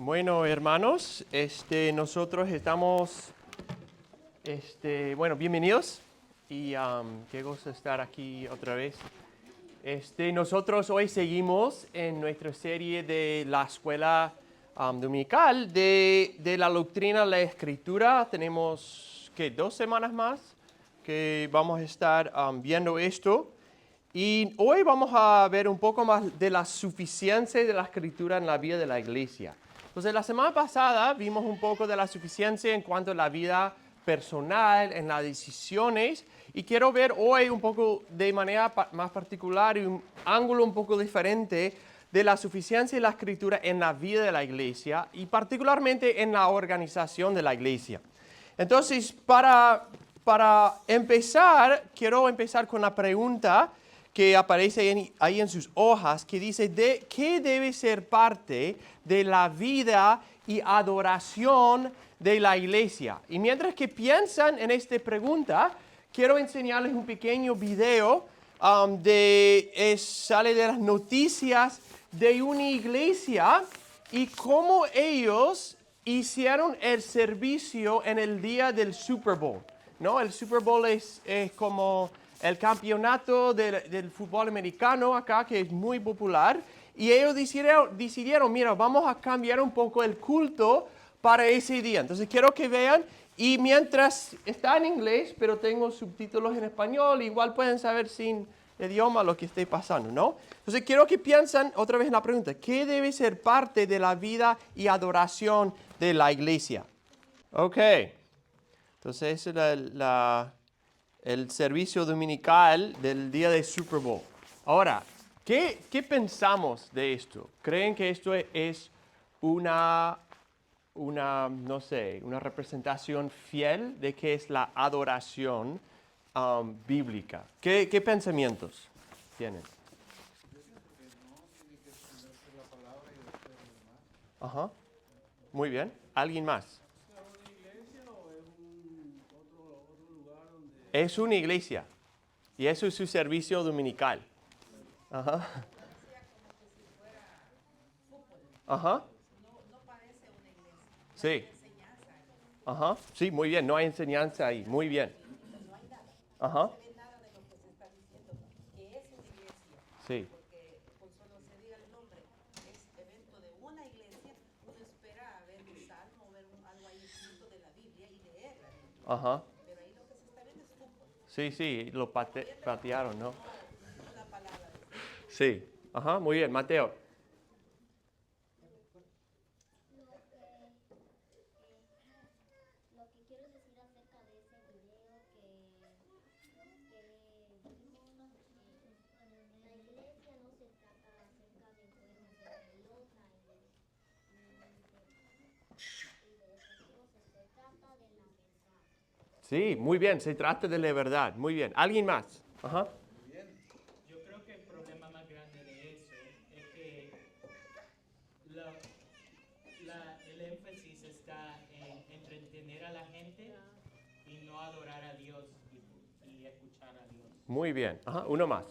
Bueno, hermanos, nosotros estamos, bienvenidos y qué gusto estar aquí otra vez. Nosotros hoy seguimos en nuestra serie de la escuela dominical de la doctrina de la Escritura. Tenemos, 2 semanas más que vamos a estar viendo esto. Y hoy vamos a ver un poco más de la suficiencia de la Escritura en la vida de la iglesia. Entonces, la semana pasada vimos un poco de la suficiencia en cuanto a la vida personal, en las decisiones, y quiero ver hoy un poco de manera más particular y un ángulo un poco diferente de la suficiencia de la Escritura en la vida de la iglesia y particularmente en la organización de la iglesia. Entonces, para empezar, quiero empezar con la pregunta que aparece ahí en sus hojas, que dice, ¿qué debe ser parte de la vida y adoración de la iglesia? Y mientras que piensan en esta pregunta, quiero enseñarles un pequeño video sale de las noticias de una iglesia y cómo ellos hicieron el servicio en el día del Super Bowl, ¿no? El Super Bowl es como el campeonato del fútbol americano acá, que es muy popular, y ellos decidieron, mira, vamos a cambiar un poco el culto para ese día. Entonces quiero que vean, y mientras está en inglés, pero tengo subtítulos en español, igual pueden saber sin idioma lo que esté pasando, ¿no? Entonces quiero que piensen otra vez en la pregunta, ¿qué debe ser parte de la vida y adoración de la iglesia? Ok, entonces esa es el servicio dominical del día de Super Bowl. Ahora, ¿qué pensamos de esto? ¿Creen que esto es una representación fiel de qué es la adoración bíblica? ¿Qué pensamientos tienen? Ajá. Muy bien. ¿Alguien más? Es una iglesia y eso es su servicio dominical. Ajá. Ajá. Sí. Ajá. Sí, muy bien. No hay enseñanza ahí. Muy bien. Ajá. Sí. Ajá. Sí, lo patearon, ¿no? Sí. Ajá, muy bien. Mateo. Lo que quiero decir acerca de ese video la iglesia no se trata acerca de poder hacer pelota se trata de la verdad. Sí, muy bien. Se trata de la verdad. Muy bien. ¿Alguien más? Ajá. Yo creo que el problema más grande de eso es que el énfasis está en entretener a la gente y no adorar a Dios y escuchar a Dios. Muy bien. Ajá, uno más.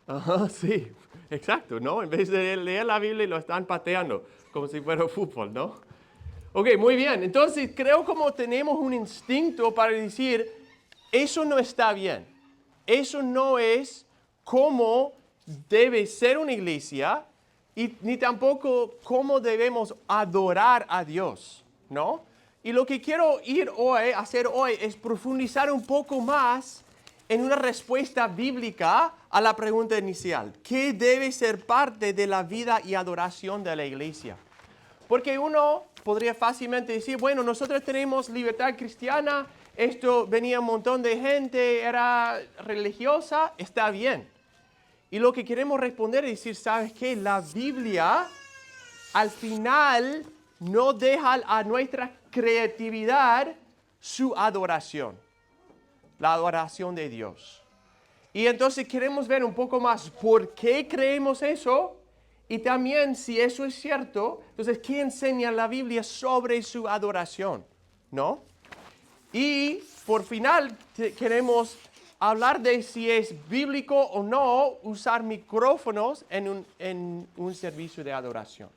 Ajá, sí, exacto, ¿no? En vez de leer la Biblia lo están pateando, como si fuera fútbol, ¿no? Ok, muy bien. Entonces, creo como tenemos un instinto para decir, eso no está bien. Eso no es cómo debe ser una iglesia y ni tampoco cómo debemos adorar a Dios, ¿no? Y lo que quiero hacer hoy es profundizar un poco más en una respuesta bíblica a la pregunta inicial. ¿Qué debe ser parte de la vida y adoración de la iglesia? Porque uno podría fácilmente decir, bueno, nosotros tenemos libertad cristiana, esto venía un montón de gente, era religiosa, está bien. Y lo que queremos responder es decir, ¿sabes qué? La Biblia al final no deja a nuestra creatividad su adoración, la adoración de Dios. Y entonces queremos ver un poco más por qué creemos eso y también si eso es cierto, entonces ¿qué enseña la Biblia sobre su adoración? ¿No? Y por final queremos hablar de si es bíblico o no usar micrófonos en un servicio de adoración.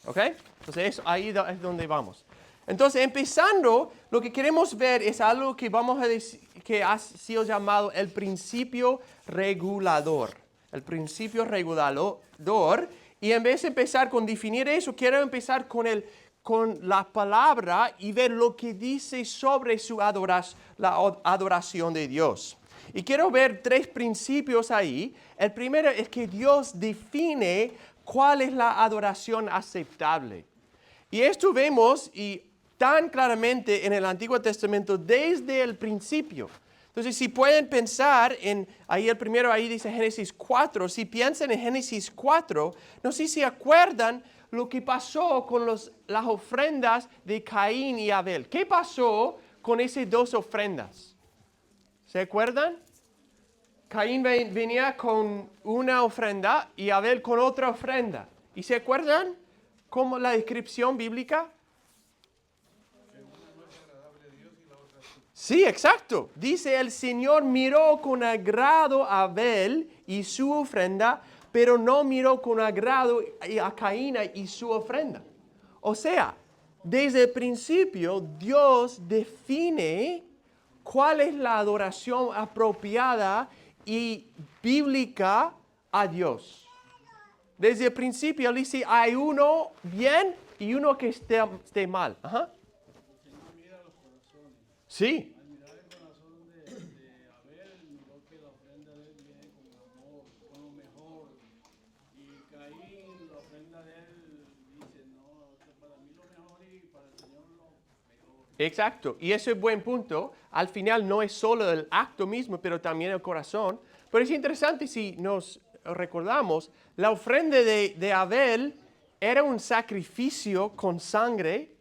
¿Ok? Entonces, ahí es donde vamos. Entonces, empezando, lo que queremos ver es algo que vamos a decir, que ha sido llamado el principio regulador. El principio regulador. Y en vez de empezar con definir eso, quiero empezar con la palabra y ver lo que dice sobre la adoración de Dios. Y quiero ver 3 principios ahí. El primero es que Dios define cuál es la adoración aceptable. Y esto vemos tan claramente en el Antiguo Testamento desde el principio. Entonces, si pueden pensar ahí el primero, ahí dice Génesis 4, si piensan en Génesis 4, no sé si se acuerdan lo que pasó con las ofrendas de Caín y Abel. ¿Qué pasó con esas 2 ofrendas? ¿Se acuerdan? Caín venía con una ofrenda y Abel con otra ofrenda. ¿Y se acuerdan cómo la descripción bíblica? Sí, exacto. Dice, el Señor miró con agrado a Abel y su ofrenda, pero no miró con agrado a Caín y su ofrenda. O sea, desde el principio Dios define cuál es la adoración apropiada y bíblica a Dios. Desde el principio Él dice, hay uno bien y uno que esté mal. Ajá. Sí. Al mirar el corazón de Abel, miró que la ofrenda de él viene con amor, con lo mejor. Y Caín, la ofrenda de él, dice, no, esto es para mí lo mejor y para el Señor lo peor. Exacto. Y ese es buen punto. Al final no es solo el acto mismo, pero también el corazón. Pero es interesante si nos recordamos, la ofrenda de Abel era un sacrificio con sangre,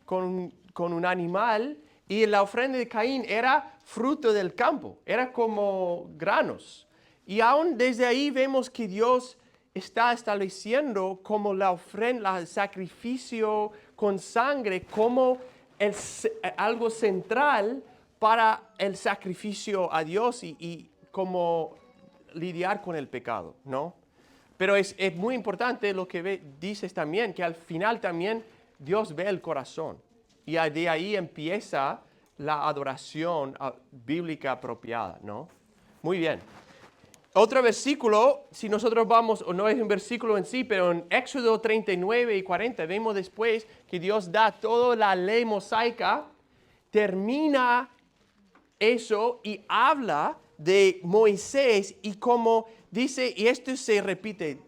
con un animal. Y la ofrenda de Caín era fruto del campo, era como granos. Y aún desde ahí vemos que Dios está estableciendo como la ofrenda, el sacrificio con sangre, como algo central para el sacrificio a Dios y como lidiar con el pecado, ¿no? Pero es muy importante lo que dices también, que al final también Dios ve el corazón. Y de ahí empieza la adoración bíblica apropiada, ¿no? Muy bien. Otro versículo, si nosotros vamos, o no es un versículo en sí, pero en Éxodo 39 y 40, vemos después que Dios da toda la ley mosaica, termina eso y habla de Moisés y como dice, y esto se repite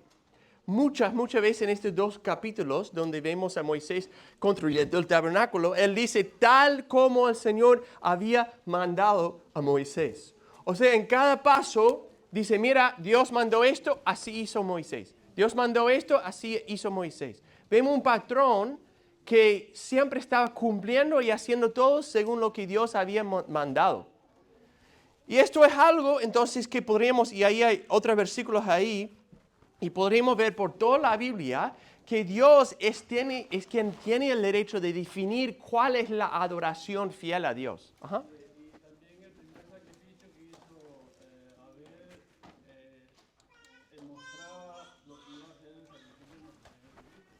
muchas veces en estos 2 capítulos donde vemos a Moisés construyendo el tabernáculo, él dice tal como el Señor había mandado a Moisés. O sea, en cada paso dice, mira, Dios mandó esto, así hizo Moisés. Dios mandó esto, así hizo Moisés. Vemos un patrón que siempre estaba cumpliendo y haciendo todo según lo que Dios había mandado. Y esto es algo entonces que podríamos, y ahí hay otros versículos ahí, y podríamos ver por toda la Biblia que Dios es quien tiene el derecho de definir cuál es la adoración fiel a Dios. Ajá. Y también el primer sacrificio que hizo Abel mostraba lo que iba a hacer el sacrificio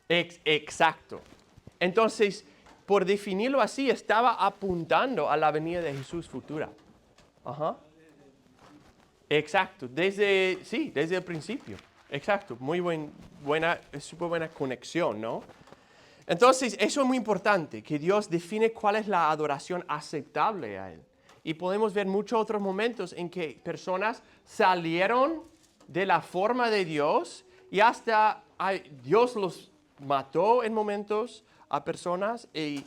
de Jesucristo. Exacto. Entonces, por definirlo así, estaba apuntando a la venida de Jesús futura. Ajá. Exacto. Desde el principio. Exacto. Súper buena conexión, ¿no? Entonces, eso es muy importante, que Dios define cuál es la adoración aceptable a Él. Y podemos ver muchos otros momentos en que personas salieron de la forma de Dios y hasta Dios los mató en momentos a personas y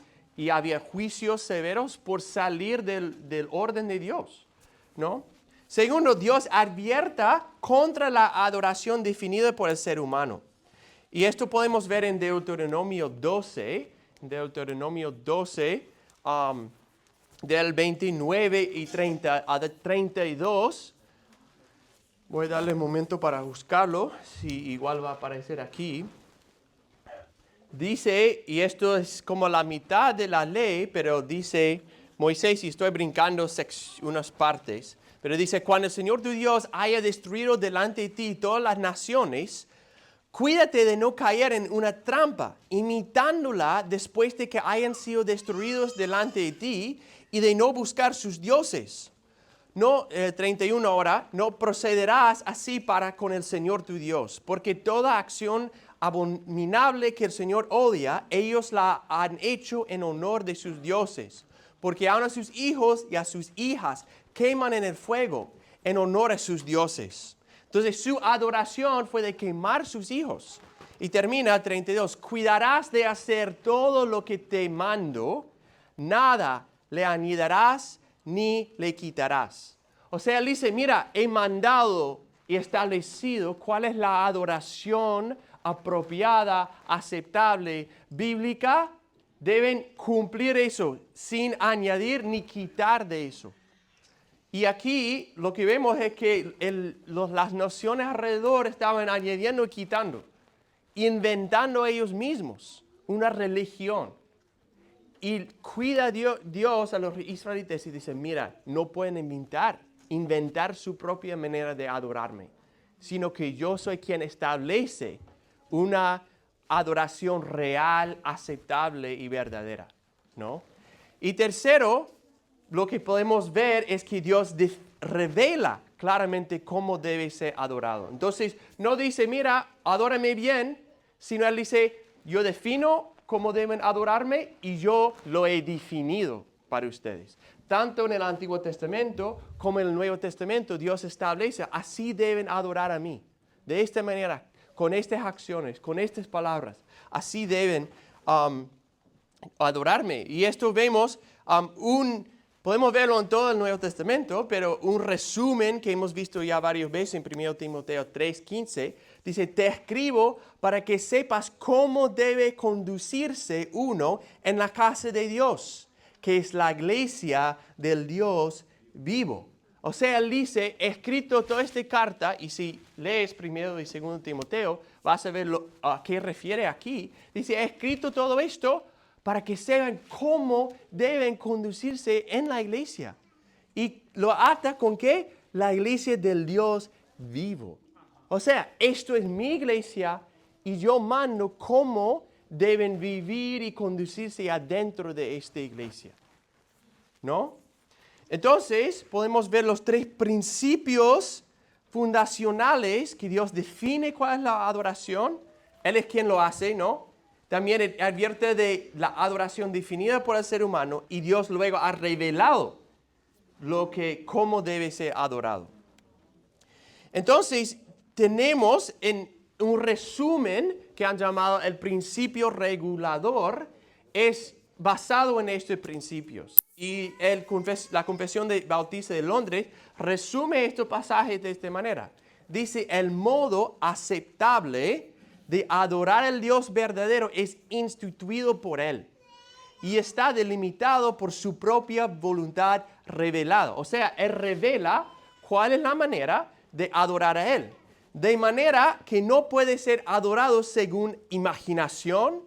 había juicios severos por salir del orden de Dios, ¿no? Segundo, Dios advierta contra la adoración definida por el ser humano. Y esto podemos ver en Deuteronomio 12, del 29 y 30 a 32. Voy a darle un momento para buscarlo, si igual va a aparecer aquí. Dice, y esto es como la mitad de la ley, pero dice Moisés, y estoy brincando unas partes, Pero dice, cuando el Señor tu Dios haya destruido delante de ti todas las naciones, cuídate de no caer en una trampa, imitándola después de que hayan sido destruidos delante de ti, y de no buscar sus dioses. No, 31 ahora, no procederás así para con el Señor tu Dios, porque toda acción abominable que el Señor odia, ellos la han hecho en honor de sus dioses, porque aun a sus hijos y a sus hijas queman en el fuego en honor a sus dioses. Entonces su adoración fue de quemar sus hijos. Y termina 32, cuidarás de hacer todo lo que te mando, nada le añadirás ni le quitarás. O sea, él dice, mira, he mandado y establecido cuál es la adoración apropiada, aceptable, bíblica. Deben cumplir eso sin añadir ni quitar de eso. Y aquí lo que vemos es que las naciones alrededor estaban añadiendo y quitando, inventando ellos mismos una religión. Y cuida Dios a los israelitas y dice, mira, no pueden inventar su propia manera de adorarme, sino que yo soy quien establece una adoración real, aceptable y verdadera, ¿no? Y tercero, lo que podemos ver es que Dios revela claramente cómo debe ser adorado. Entonces, no dice, mira, adórame bien, sino Él dice, yo defino cómo deben adorarme y yo lo he definido para ustedes. Tanto en el Antiguo Testamento como en el Nuevo Testamento, Dios establece, así deben adorar a mí. De esta manera, con estas acciones, con estas palabras, así deben adorarme. Y esto vemos podemos verlo en todo el Nuevo Testamento, pero un resumen que hemos visto ya varias veces en 1 Timoteo 3:15, dice, te escribo para que sepas cómo debe conducirse uno en la casa de Dios, que es la iglesia del Dios vivo. O sea, él dice, he escrito toda esta carta, y si lees 1 y 2 Timoteo, vas a ver a qué refiere aquí. Dice, he escrito todo esto para que sepan cómo deben conducirse en la iglesia. Y lo ata con ¿qué? La iglesia del Dios vivo. O sea, esto es mi iglesia y yo mando cómo deben vivir y conducirse adentro de esta iglesia. ¿No? Entonces, podemos ver los 3 principios fundacionales que Dios define cuál es la adoración. Él es quien lo hace, ¿no? También advierte de la adoración definida por el ser humano y Dios luego ha revelado cómo debe ser adorado. Entonces, tenemos en un resumen que han llamado el principio regulador, es basado en estos principios. Y la Confesión Bautista de Londres resume estos pasajes de esta manera. Dice, el modo aceptable de adorar al Dios verdadero es instituido por Él y está delimitado por su propia voluntad revelada. O sea, Él revela cuál es la manera de adorar a Él, de manera que no puede ser adorado según imaginación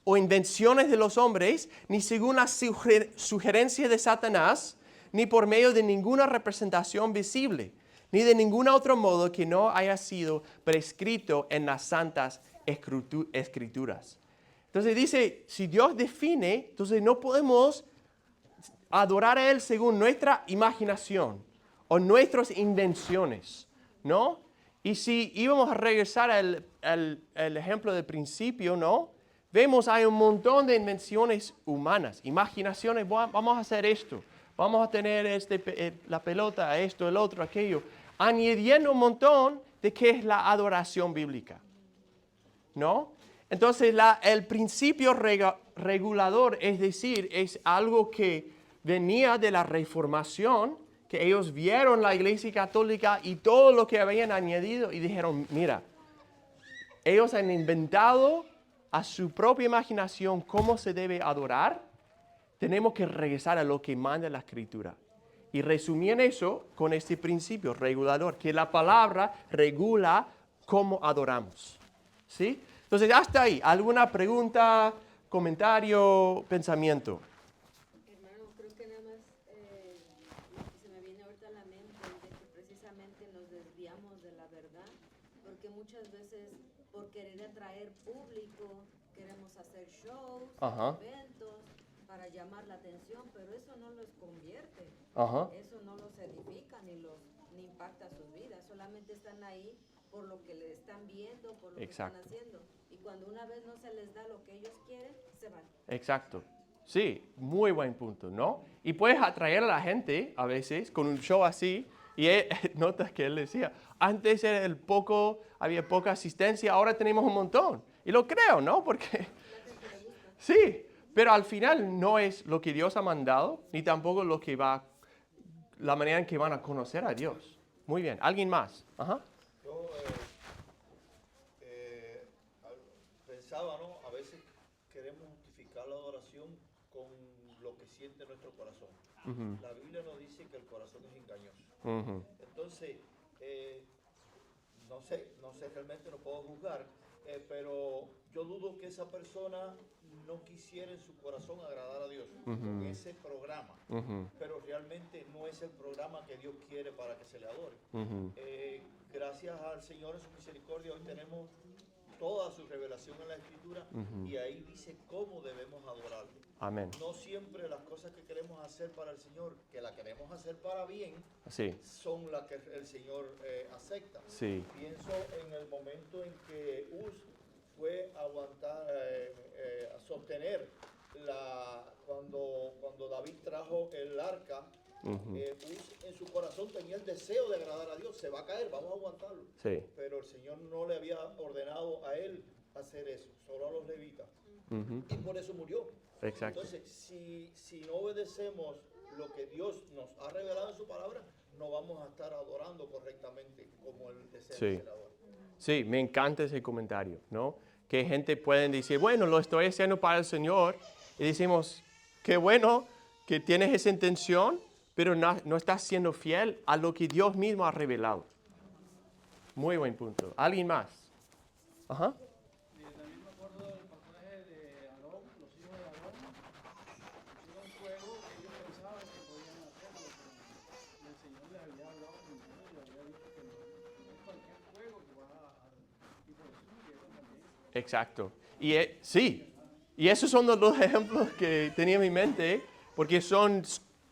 o invenciones de los hombres, ni según la sugerencia de Satanás, ni por medio de ninguna representación visible, ni de ningún otro modo que no haya sido prescrito en las santas escrituras. Entonces dice, si Dios define, entonces no podemos adorar a Él según nuestra imaginación o nuestras invenciones, ¿no? Y si íbamos a regresar al ejemplo del principio, ¿no? Vemos hay un montón de invenciones humanas, imaginaciones, vamos a hacer esto, vamos a tener la pelota, esto, el otro, aquello, añadiendo un montón de qué es la adoración bíblica, ¿no? Entonces el principio regulador, es decir, es algo que venía de la Reformación, que ellos vieron la Iglesia Católica y todo lo que habían añadido y dijeron, mira, ellos han inventado a su propia imaginación cómo se debe adorar, tenemos que regresar a lo que manda la Escritura. Y resumían eso con este principio regulador, que la palabra regula cómo adoramos. ¿Sí? Entonces, hasta ahí. ¿Alguna pregunta, comentario, pensamiento? Hermano, creo que nada más lo que se me viene ahorita a la mente, de desgraciadamente nos desviamos de la verdad, porque muchas veces por querer atraer público queremos hacer shows, Ajá. eventos para llamar la atención, pero eso no los convierte, Ajá. eso no los edifica ni impacta sus vidas, solamente están ahí por lo que le están viendo, por lo Exacto. que están haciendo. Y cuando una vez no se les da lo que ellos quieren, se van. Exacto. Sí, muy buen punto, ¿no? Y puedes atraer a la gente a veces con un show así. Y notas que él decía, antes era había poca asistencia, ahora tenemos un montón. Y lo creo, ¿no? Porque sí, pero al final no es lo que Dios ha mandado, ni tampoco la manera en que van a conocer a Dios. Muy bien, ¿alguien más? Ajá. Yo pensaba, ¿no? A veces queremos justificar la adoración con lo que siente nuestro corazón. Ujú. La Biblia nos dice que el corazón es engañoso. Ujú. Entonces, no sé realmente, no puedo juzgar, pero yo dudo que esa persona no quisiera en su corazón agradar a Dios con ese programa, pero realmente no es el programa que Dios quiere para que se le adore. Gracias al Señor en su misericordia hoy tenemos toda su revelación en la Escritura y ahí dice cómo debemos adorarlo. Amén. No siempre las cosas que queremos hacer para el Señor, que la queremos hacer para bien, Sí, son las que el Señor acepta. sí. Pienso en el momento en que Uz fue a aguantar, a sostener cuando David trajo el arca. Uz en su corazón tenía el deseo de agradar a Dios. Se va a caer, vamos a aguantarlo. Sí. Pero el Señor no le había ordenado a él hacer eso, solo a los levitas. Y por eso murió. Exacto. Entonces, si no obedecemos lo que Dios nos ha revelado en su palabra, no vamos a estar adorando correctamente como Él desea Sí. ser adorado. Sí, me encanta ese comentario, ¿no? Que gente puede decir, bueno, lo estoy haciendo para el Señor. Y decimos, qué bueno que tienes esa intención, pero no estás siendo fiel a lo que Dios mismo ha revelado. Muy buen punto. ¿Alguien más? Ajá. También me acuerdo del pasaje de Aarón, los hijos de Aarón, pusieron fuego que ellos pensaban que podían hacerlo, pero el Señor les había hablado primero y les había dicho que no es cualquier fuego que va y por eso murieron también. Exacto. Y sí, y esos son los dos ejemplos que tenía en mi mente, porque son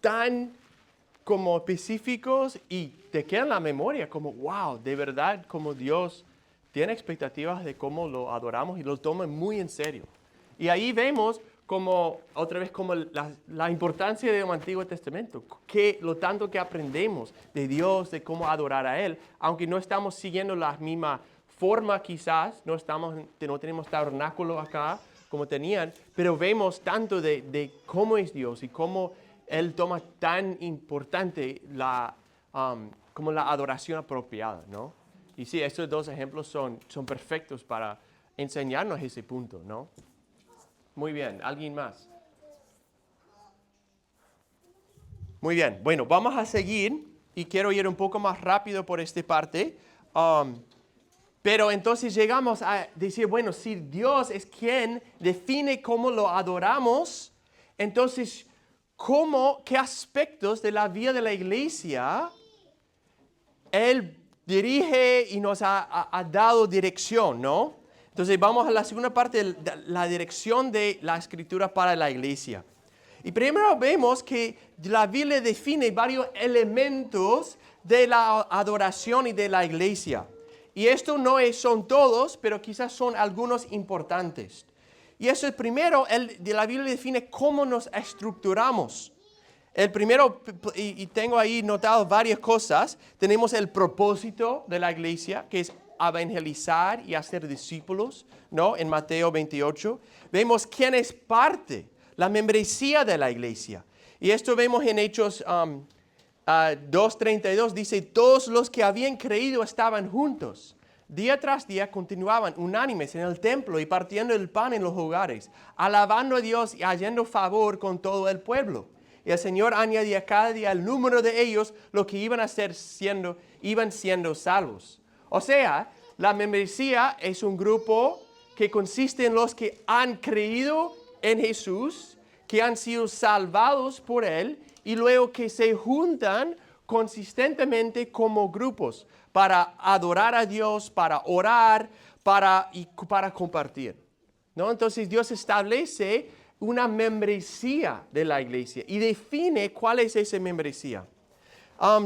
tan como específicos y te quedan en la memoria como, wow, de verdad, como Dios tiene expectativas de cómo lo adoramos y lo toma muy en serio. Y ahí vemos como, otra vez, como la importancia del Antiguo Testamento, lo tanto que aprendemos de Dios, de cómo adorar a Él, aunque no estamos siguiendo la misma forma quizás, no tenemos tabernáculo acá como tenían, pero vemos tanto de cómo es Dios y cómo Él toma tan importante como la adoración apropiada, ¿no? Y sí, estos dos ejemplos son perfectos para enseñarnos ese punto, ¿no? Muy bien, ¿alguien más? Muy bien, bueno, vamos a seguir y quiero ir un poco más rápido por esta parte. Pero entonces llegamos a decir, bueno, si Dios es quien define cómo lo adoramos, entonces, ¿qué aspectos de la vida de la iglesia Él dirige y nos ha dado dirección, ¿no? Entonces vamos a la segunda parte, de la dirección de la Escritura para la iglesia. Y primero vemos que la Biblia define varios elementos de la adoración y de la iglesia. Y esto no son todos, pero quizás son algunos importantes. Y eso es primero, la Biblia define cómo nos estructuramos. El primero, y tengo ahí notado varias cosas, tenemos el propósito de la iglesia, que es evangelizar y hacer discípulos, ¿no? En Mateo 28. Vemos quién es parte, la membresía de la iglesia. Y esto vemos en Hechos 2:32, dice, todos los que habían creído estaban juntos. Día tras día continuaban unánimes en el templo y partiendo el pan en los hogares, alabando a Dios y hallando favor con todo el pueblo. Y el Señor añadía cada día el número de ellos, lo que iban siendo salvos. O sea, la membresía es un grupo que consiste en los que han creído en Jesús, que han sido salvados por Él y luego que se juntan consistentemente como grupos para adorar a Dios, para orar, para compartir, ¿no? Entonces Dios establece una membresía de la iglesia y define cuál es esa membresía.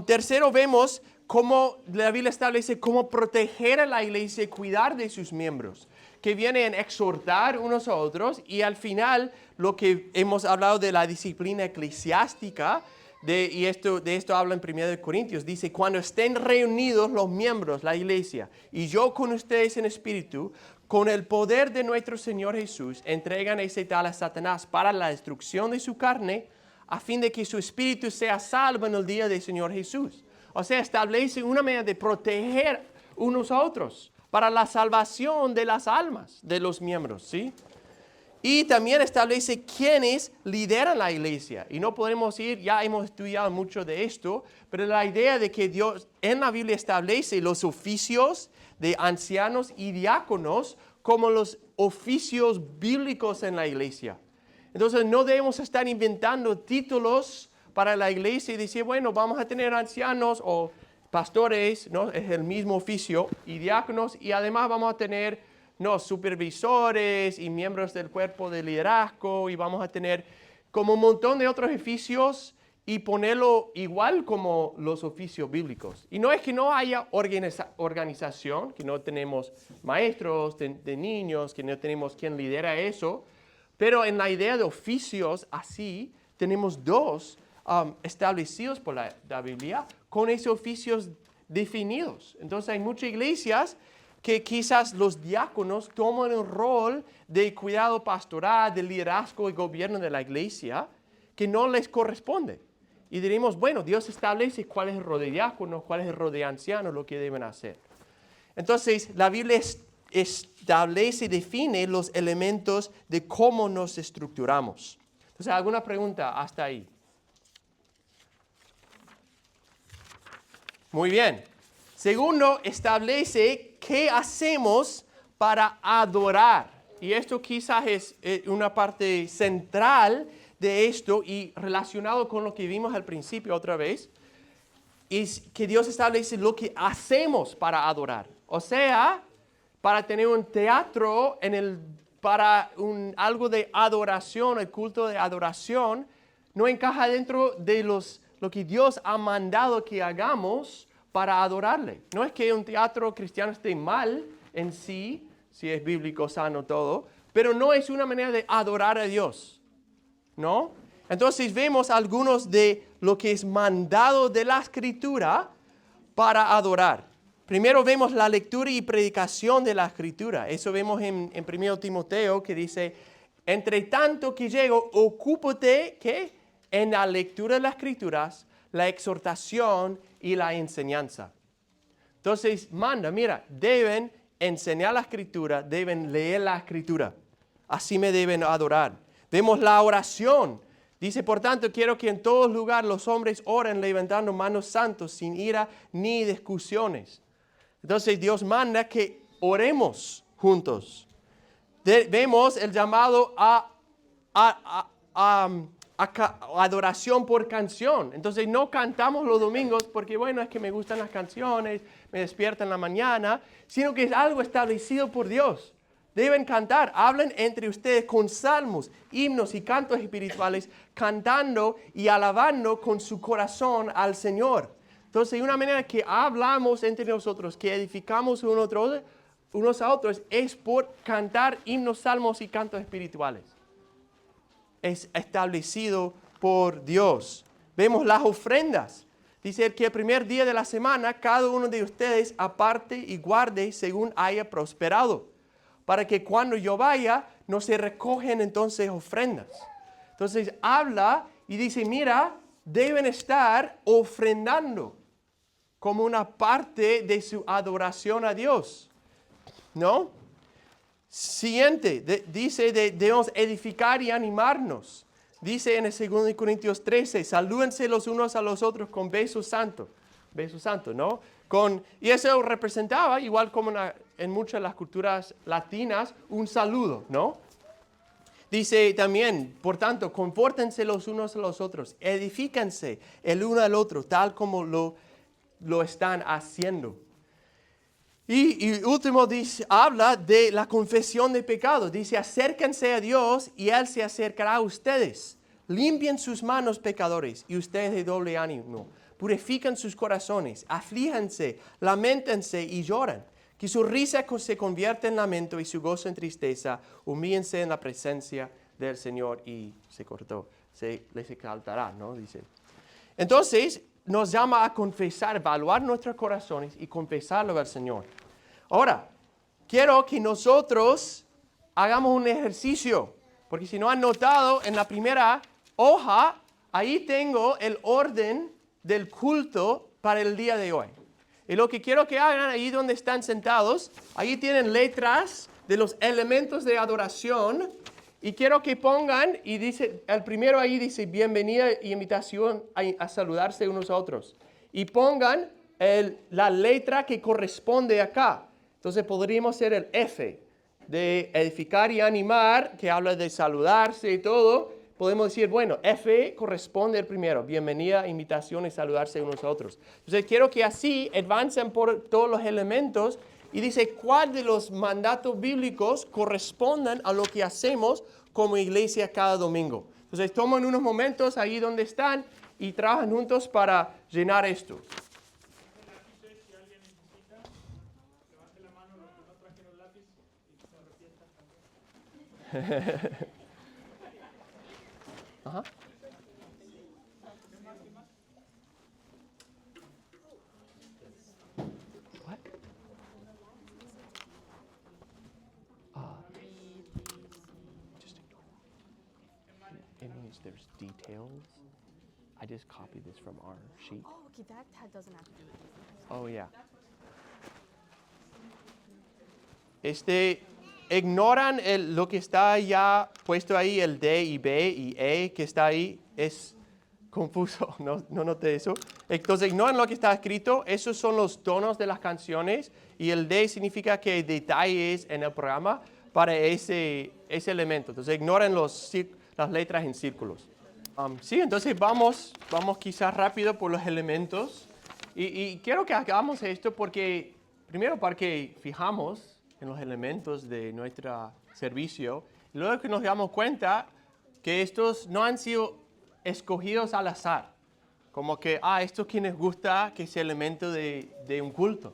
Tercero, vemos cómo la Biblia establece cómo proteger a la iglesia y cuidar de sus miembros, que viene en exhortar unos a otros, y al final lo que hemos hablado de la disciplina eclesiástica, de esto habla en 1 Corintios, dice, cuando estén reunidos los miembros, la iglesia, y yo con ustedes en espíritu, con el poder de nuestro Señor Jesús, entregan ese tal a Satanás para la destrucción de su carne, a fin de que su espíritu sea salvo en el día del Señor Jesús. O sea, establece una manera de proteger unos a otros para la salvación de las almas de los miembros, ¿sí? Y también establece quiénes lideran la iglesia. Y no podemos ya hemos estudiado mucho de esto, pero la idea de que Dios en la Biblia establece los oficios de ancianos y diáconos como los oficios bíblicos en la iglesia. Entonces no debemos estar inventando títulos para la iglesia y decir, bueno, vamos a tener ancianos o pastores, ¿no? Es el mismo oficio, y diáconos, y además vamos a tener supervisores y miembros del cuerpo de liderazgo, y vamos a tener como un montón de otros oficios y ponerlo igual como los oficios bíblicos. Y no es que no haya organización, que no tenemos maestros de niños, que no tenemos quien lidera eso, pero en la idea de oficios así, tenemos dos establecidos por la Biblia con esos oficios definidos. Entonces hay muchas iglesias que quizás los diáconos toman el rol de cuidado pastoral, de liderazgo y gobierno de la iglesia, que no les corresponde. Y diremos, bueno, Dios establece cuál es el rol de diáconos, cuál es el rol de ancianos, lo que deben hacer. Entonces, la Biblia establece y define los elementos de cómo nos estructuramos. Entonces, ¿alguna pregunta hasta ahí? Muy bien. Segundo, establece qué hacemos para adorar. Y esto quizás es una parte central de esto y relacionado con lo que vimos al principio otra vez, es que Dios establece lo que hacemos para adorar. O sea, para tener un teatro para algo de adoración, el culto de adoración, no encaja dentro de lo que Dios ha mandado que hagamos para adorarle. No es que un teatro cristiano esté mal en sí, si es bíblico, sano, todo, pero no es una manera de adorar a Dios, ¿no? Entonces vemos algunos de lo que es mandado de la Escritura para adorar. Primero vemos la lectura y predicación de la Escritura. Eso vemos en 1 Timoteo, que dice, entre tanto que llego, ocúpate, ¿qué? En la lectura de las Escrituras, la exhortación y la enseñanza. Entonces, mira, deben enseñar la Escritura, deben leer la Escritura. Así me deben adorar. Vemos la oración. Dice, por tanto, quiero que en todo lugar los hombres oren levantando manos santos, sin ira ni discusiones. Entonces, Dios manda que oremos juntos. Vemos el llamado a adoración por canción. Entonces, no cantamos los domingos porque, bueno, es que me gustan las canciones, me despierto en la mañana, sino que es algo establecido por Dios. Deben cantar, hablen entre ustedes con salmos, himnos y cantos espirituales, cantando y alabando con su corazón al Señor. Entonces, hay una manera que hablamos entre nosotros, que edificamos unos a otros, es por cantar himnos, salmos y cantos espirituales. Es establecido por Dios. Vemos las ofrendas. Dice que el primer día de la semana, cada uno de ustedes aparte y guarde según haya prosperado, para que cuando yo vaya, no se recogen entonces ofrendas. Entonces habla y dice, mira, deben estar ofrendando como una parte de su adoración a Dios, ¿no? Siguiente, dice, debemos edificar y animarnos. Dice en el 2 Corintios 13, salúdense los unos a los otros con beso santo, ¿no? Y eso representaba, igual como en muchas de las culturas latinas, un saludo, ¿no? Dice también, por tanto, confórtense los unos a los otros, edifícanse el uno al otro, tal como lo están haciendo. Y último habla de la confesión de pecados. Dice, acérquense a Dios y Él se acercará a ustedes. Limpien sus manos, pecadores, y ustedes de doble ánimo. Purifican sus corazones, aflíjanse, lamentense y lloran. Que su risa se convierta en lamento y su gozo en tristeza. Humíllense en la presencia del Señor. Y se cortó. Les exaltará, ¿no? Dice. Entonces, nos llama a confesar, evaluar nuestros corazones y confesarlo al Señor. Ahora, quiero que nosotros hagamos un ejercicio, porque si no han notado, en la primera hoja, ahí tengo el orden del culto para el día de hoy. Y lo que quiero que hagan ahí donde están sentados, ahí tienen letras de los elementos de adoración. Y quiero que pongan, y dice, el primero ahí dice, bienvenida y invitación a saludarse unos a otros. Y pongan la letra que corresponde acá. Entonces podríamos ser el F, de edificar y animar, que habla de saludarse y todo. Podemos decir, bueno, F corresponde al primero, bienvenida, invitación y saludarse unos a otros. Entonces quiero que así avancen por todos los elementos y dice cuál de los mandatos bíblicos correspondan a lo que hacemos como iglesia cada domingo. Entonces toman unos momentos ahí donde están y trabajan juntos para llenar esto. Si alguien necesita, levante la mano los que no trajeron lápiz y se arrepientan también. Ajá. What? Just ignore it. It means there's details. I just copied this from our sheet. Oh, okay, that doesn't have to do with this. Oh, yeah. Ignoran lo que está ya puesto ahí, el D y B y E que está ahí, es confuso, no noté eso. Entonces ignoran lo que está escrito, esos son los tonos de las canciones y el D significa que hay detalles en el programa para ese elemento. Entonces ignoran las letras en círculos. Sí, entonces vamos quizás rápido por los elementos y quiero que hagamos esto porque, primero para que fijamos en los elementos de nuestro servicio, y luego que nos damos cuenta que estos no han sido escogidos al azar, como que, esto es quien les gusta que sea elemento de un culto,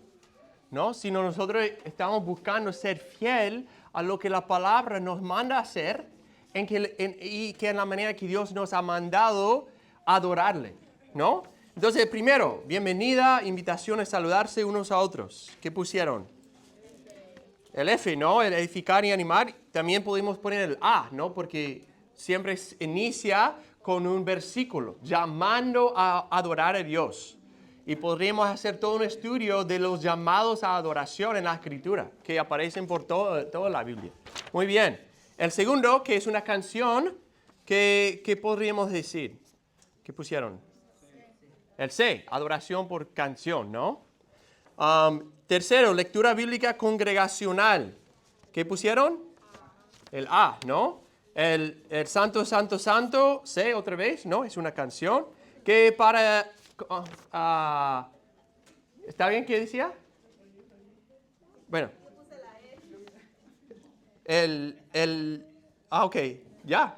¿no? Sino nosotros estamos buscando ser fiel a lo que la palabra nos manda a hacer y que en la manera que Dios nos ha mandado adorarle, ¿no? Entonces, primero, bienvenida, invitación a saludarse unos a otros. ¿Qué pusieron? El F, ¿no? El edificar y animar. También podemos poner el A, ¿no? Porque siempre inicia con un versículo, llamando a adorar a Dios. Y podríamos hacer todo un estudio de los llamados a adoración en la Escritura, que aparecen por toda la Biblia. Muy bien. El segundo, que es una canción, ¿qué podríamos decir? ¿Qué pusieron? El C, adoración por canción, ¿no? Tercero, lectura bíblica congregacional. ¿Qué pusieron? El A, ¿no? El Santo, Santo, Santo, C otra vez, ¿no? Es una canción que para... ¿Está bien qué decía? Bueno. Ok, ya.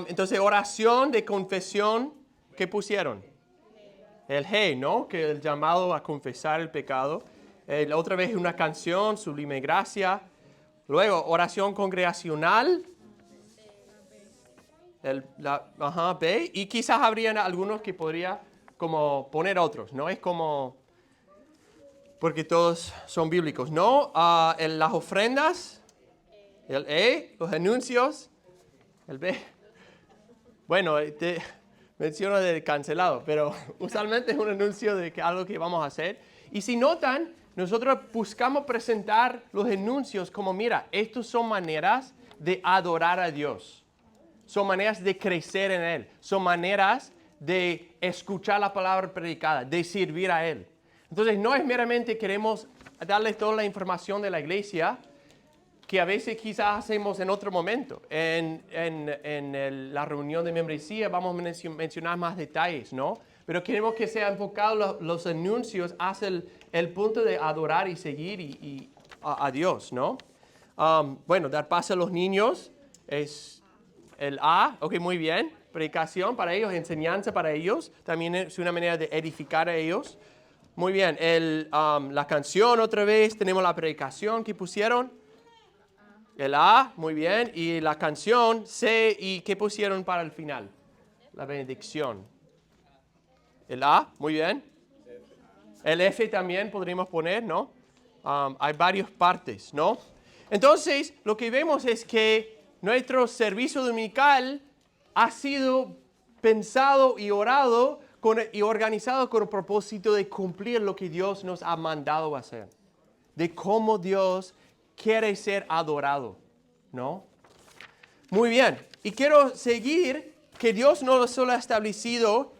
Entonces, oración de confesión, ¿qué pusieron? El G, ¿no? Que el llamado a confesar el pecado. Otra vez una canción, Sublime Gracia. Luego, oración congregacional. B. Y quizás habrían algunos que podría como poner otros, ¿no? Es como, porque todos son bíblicos, ¿no? Las ofrendas. El E, los anuncios. El B. Bueno, menciono del cancelado, pero usualmente es un anuncio de que algo que vamos a hacer. Y si notan, nosotros buscamos presentar los anuncios como, mira, estos son maneras de adorar a Dios. Son maneras de crecer en Él. Son maneras de escuchar la palabra predicada, de servir a Él. Entonces, no es meramente queremos darles toda la información de la iglesia, que a veces quizás hacemos en otro momento. La reunión de membresía vamos a mencionar más detalles, ¿no? Pero queremos que sea enfocado los anuncios hacia el punto de adorar y seguir a Dios, ¿no? Bueno, dar paso a los niños es el A, ok, muy bien. Predicación para ellos, enseñanza para ellos, también es una manera de edificar a ellos. Muy bien, la canción otra vez, tenemos la predicación que pusieron. El A, muy bien, y la canción C, ¿y qué pusieron para el final? La benedicción. El A, muy bien. El F también podríamos poner, ¿no? Hay varias partes, ¿no? Entonces, lo que vemos es que nuestro servicio dominical ha sido pensado y orado y organizado con el propósito de cumplir lo que Dios nos ha mandado hacer. De cómo Dios quiere ser adorado, ¿no? Muy bien. Y quiero seguir que Dios no solo ha establecido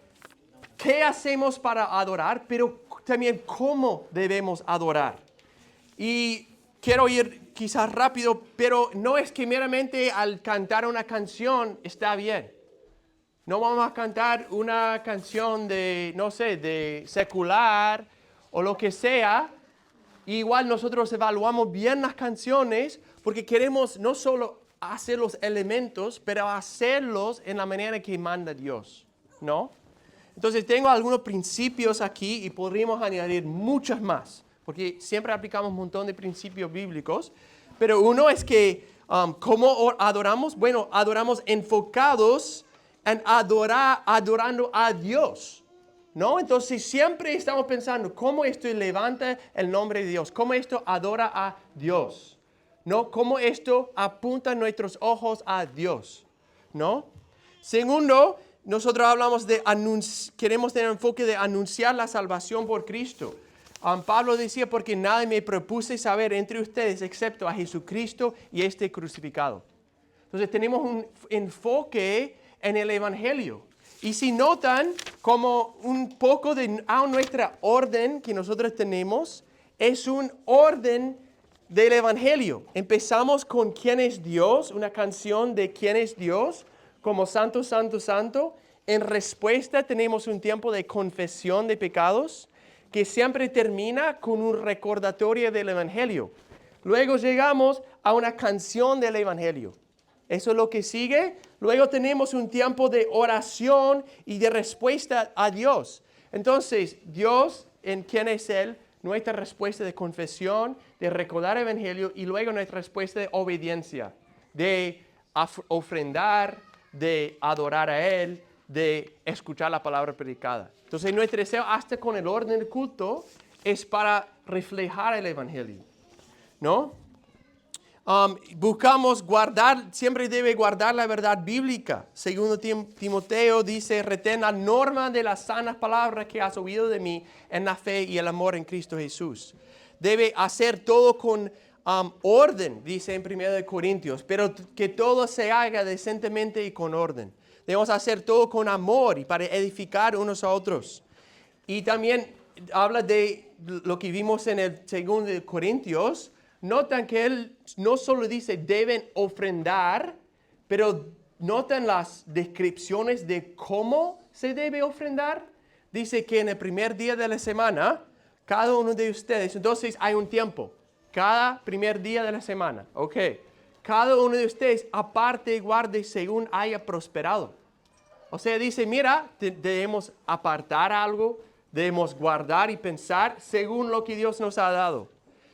qué hacemos para adorar, pero también cómo debemos adorar. Y quiero ir quizás rápido, pero no es que meramente al cantar una canción está bien. No vamos a cantar una canción de, no sé, de secular o lo que sea. Igual nosotros evaluamos bien las canciones porque queremos no solo hacer los elementos, pero hacerlos en la manera que manda Dios, ¿no? Entonces tengo algunos principios aquí y podríamos añadir muchos más, porque siempre aplicamos un montón de principios bíblicos, pero uno es que, ¿cómo adoramos? Bueno, adoramos enfocados en adorando a Dios, ¿no? Entonces siempre estamos pensando, ¿cómo esto levanta el nombre de Dios? ¿Cómo esto adora a Dios? ¿No? ¿Cómo esto apunta nuestros ojos a Dios? ¿No? Segundo, nosotros hablamos de queremos tener enfoque de anunciar la salvación por Cristo. Pablo decía, porque nadie me propuse saber entre ustedes excepto a Jesucristo y este crucificado. Entonces tenemos un enfoque en el Evangelio. Y si notan, como un poco de nuestra orden que nosotros tenemos, es un orden del Evangelio. Empezamos con quién es Dios, una canción de quién es Dios, como Santo, Santo, Santo. En respuesta tenemos un tiempo de confesión de pecados que siempre termina con un recordatorio del Evangelio. Luego llegamos a una canción del Evangelio. Eso es lo que sigue. Luego tenemos un tiempo de oración y de respuesta a Dios. Entonces, Dios, en quién es Él, nuestra respuesta de confesión, de recordar el Evangelio y luego nuestra respuesta de obediencia, de ofrendar, de adorar a Él, de escuchar la palabra predicada. Entonces, nuestro deseo hasta con el orden del culto es para reflejar el Evangelio, ¿no? Buscamos guardar, siempre debe guardar la verdad bíblica. Segundo Timoteo dice, retén la norma de las sanas palabras que has oído de mí en la fe y el amor en Cristo Jesús. Debe hacer todo con orden, dice en 1 Corintios, pero que todo se haga decentemente y con orden. Debemos hacer todo con amor y para edificar unos a otros. Y también habla de lo que vimos en el 2 Corintios. Notan que él no solo dice deben ofrendar, pero notan las descripciones de cómo se debe ofrendar. Dice que en el primer día de la semana, cada uno de ustedes, entonces hay un tiempo, cada primer día de la semana, ok. Cada uno de ustedes aparte y guarde según haya prosperado. O sea, dice, mira, debemos apartar algo, debemos guardar y pensar según lo que Dios nos ha dado.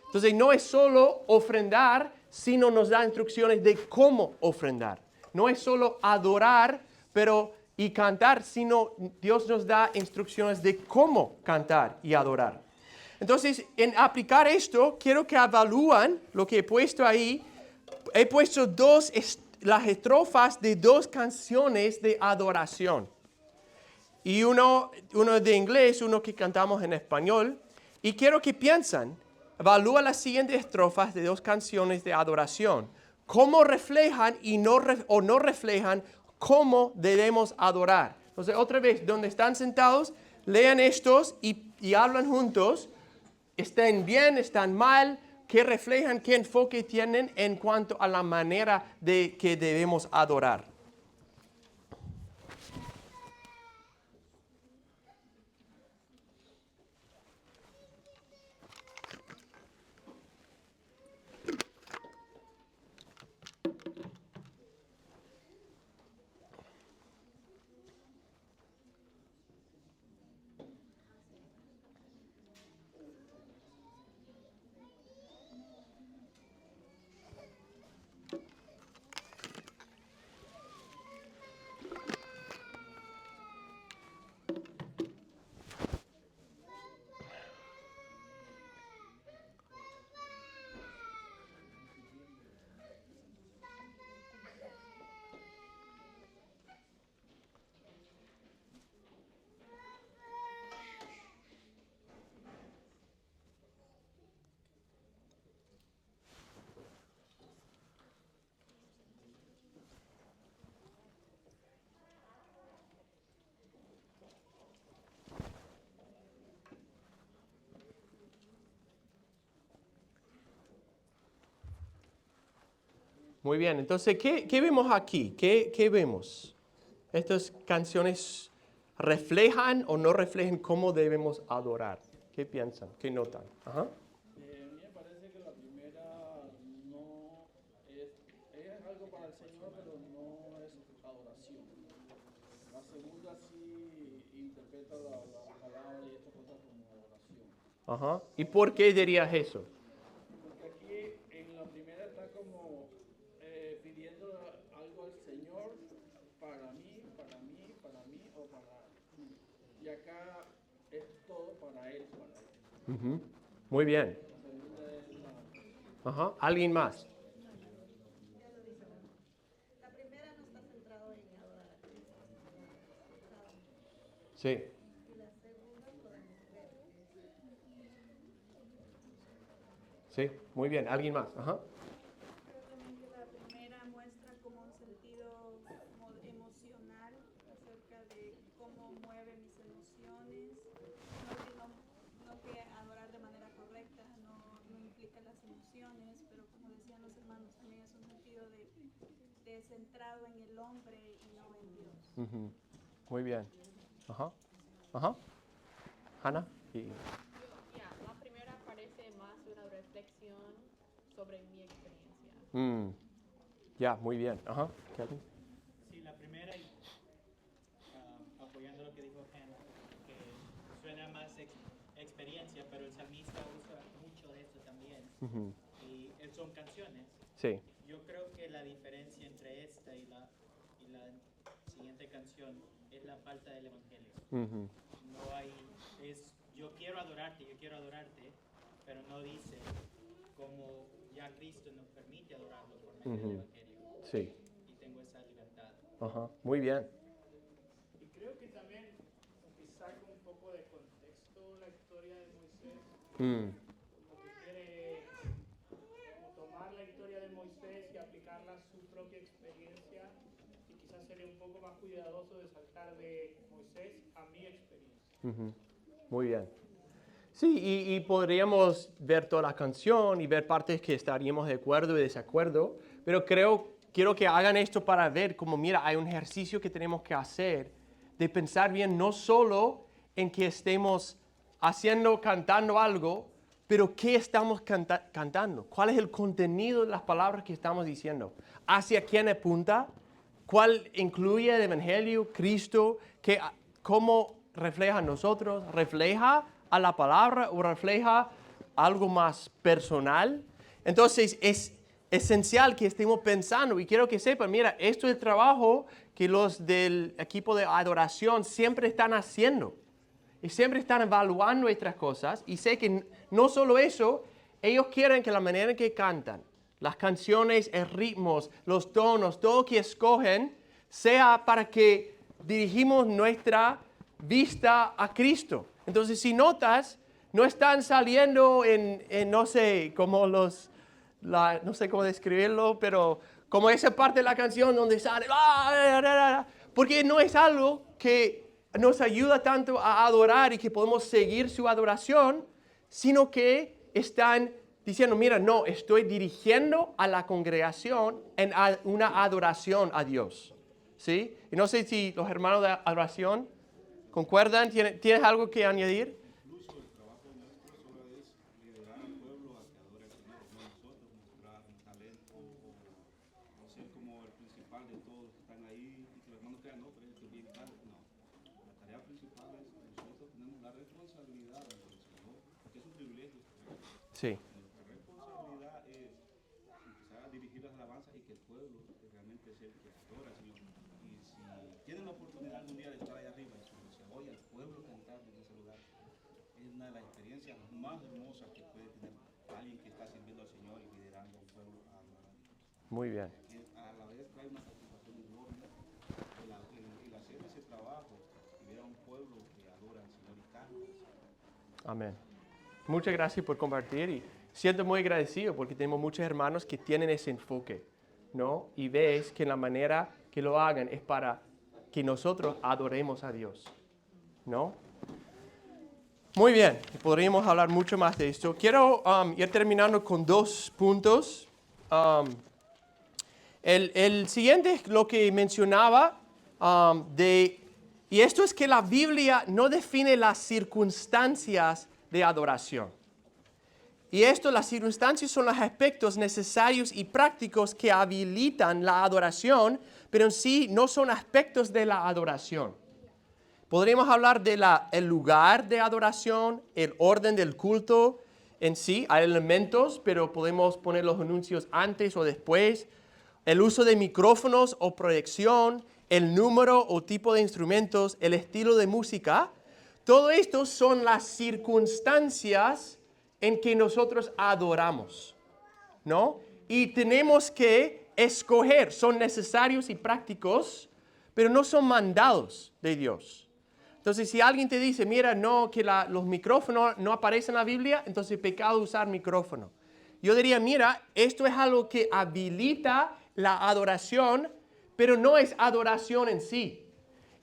Entonces, no es solo ofrendar, sino nos da instrucciones de cómo ofrendar. No es solo adorar y cantar, sino Dios nos da instrucciones de cómo cantar y adorar. Entonces, en aplicar esto, quiero que evalúen lo que he puesto ahí. He puesto las estrofas de 2 canciones de adoración. Y uno de inglés, uno que cantamos en español. Y quiero que piensen. Evalúa las siguientes estrofas de 2 canciones de adoración. ¿Cómo reflejan o no reflejan cómo debemos adorar? Entonces, otra vez, donde están sentados, lean estos y hablan juntos. ¿Están bien? ¿Están mal? que reflejan qué enfoque tienen en cuanto a la manera de que debemos adorar. Muy bien, entonces, ¿qué vemos aquí? ¿Qué vemos? ¿Estas canciones reflejan o no reflejan cómo debemos adorar? ¿Qué piensan? ¿Qué notan? Ajá. A mí me parece que la primera no es algo para el Señor, pero no es adoración. La segunda sí interpreta la palabra y esta cosa como adoración. Ajá. ¿Y por qué dirías eso? Porque aquí en la primera está como pidiendo algo al Señor para mí o para mí. Y acá es todo para Él, Ujú. Muy bien. La segunda es Ajá. ¿Alguien más? La primera no está centrado en adorar a Cristo. Sí. Y la segunda podemos ver Sí, muy bien. ¿Alguien más? Ajá. Creo también que la primera muestra como un sentido como emocional acerca de cómo mueve mis emociones, no que adorar de manera correcta no implica las emociones, pero como decían los hermanos, también es un sentido de centrado en el hombre y no en Dios. Ujú. Muy bien. Ajá. Ajá. Hannah. Y- Ya, la primera parece más una reflexión sobre mi experiencia. Ya, muy bien. Ajá. Kevin. Sí, la primera, apoyando lo que dijo Hannah, que suena más experiencia, pero el salmista usa mucho de esto también. Ujú. Y son canciones. Sí. Yo creo que la diferencia entre esta y la siguiente canción es la falta del evangelio. Ujú. No hay, yo quiero adorarte, pero no dice como ya Cristo nos permite adorarlo por medio del evangelio. Sí. Y tengo esa libertad. Ajá. Muy bien. Y creo que también aunque saca un poco de contexto la historia de Moisés, como que quiere como tomar la historia de Moisés y aplicarla a su propia experiencia, y quizás sería un poco más cuidadoso de saltar de Moisés a mi experiencia. Ujú. Muy bien. Sí, y podríamos ver toda la canción y ver partes que estaríamos de acuerdo y desacuerdo, pero quiero que hagan esto para ver como, mira, hay un ejercicio que tenemos que hacer de pensar bien no solo en que estemos cantando algo, pero qué estamos cantando, cuál es el contenido de las palabras que estamos diciendo, hacia quién apunta, cuál incluye el Evangelio, Cristo, cómo refleja a nosotros, refleja a la palabra o refleja algo más personal. Entonces es esencial que estemos pensando y quiero que sepan, mira, esto es el trabajo que los del equipo de adoración siempre están haciendo y siempre están evaluando estas cosas y sé que no solo eso, ellos quieren que la manera en que cantan, las canciones, el ritmos, los tonos, todo que escogen sea para que dirigimos nuestra vista a Cristo. Entonces, si notas, no están saliendo en no sé, como no sé cómo describirlo, pero como esa parte de la canción donde sale, porque no es algo que nos ayuda tanto a adorar y que podemos seguir su adoración, sino que están diciendo, mira, no, estoy dirigiendo a la congregación en una adoración a Dios. ¿Sí? Y no sé si los hermanos de adoración concuerdan. ¿Tienes algo que añadir? Incluso el trabajo nuestro solo es liderar al pueblo a que adore al Señor, no nosotros mostrar un talento o ser como el principal de todos que están ahí y que los hermanos crean, no, pero esto es bien tal. No, la tarea principal es que nosotros tenemos la responsabilidad ante el Señor, porque es un privilegio. Sí. Nuestra responsabilidad es empezar a dirigir las alabanzas y que el pueblo realmente es el que adora al Señor. Y si tienen la oportunidad algún día de estar ahí arriba y cuando se oye al pueblo cantar en ese lugar, es una de las experiencias más hermosas que puede tener alguien que está sirviendo al Señor y liderando a un pueblo a adorar a Dios. Muy bien. Y a la vez trae una satisfacción enorme el hacer ese trabajo y ver a un pueblo que adora al Señor y canta al Señor. Amén. Muchas gracias por compartir y siento muy agradecido porque tenemos muchos hermanos que tienen ese enfoque, ¿no? Y ves que la manera que lo hagan es para que nosotros adoremos a Dios, ¿no? Muy bien, podríamos hablar mucho más de esto. Quiero ir terminando con 2 puntos. El siguiente es lo que mencionaba y esto es que la Biblia no define las circunstancias de adoración. Y las circunstancias son los aspectos necesarios y prácticos que habilitan la adoración, pero en sí no son aspectos de la adoración. Podríamos hablar del lugar de adoración, el orden del culto en sí. Hay elementos, pero podemos poner los anuncios antes o después. El uso de micrófonos o proyección, el número o tipo de instrumentos, el estilo de música. Todo esto son las circunstancias en que nosotros adoramos, ¿no? Y tenemos que escoger, son necesarios y prácticos, pero no son mandados de Dios. Entonces, si alguien te dice, mira, no, que los micrófonos no aparecen en la Biblia, entonces pecado usar micrófono. Yo diría, mira, esto es algo que habilita la adoración, pero no es adoración en sí.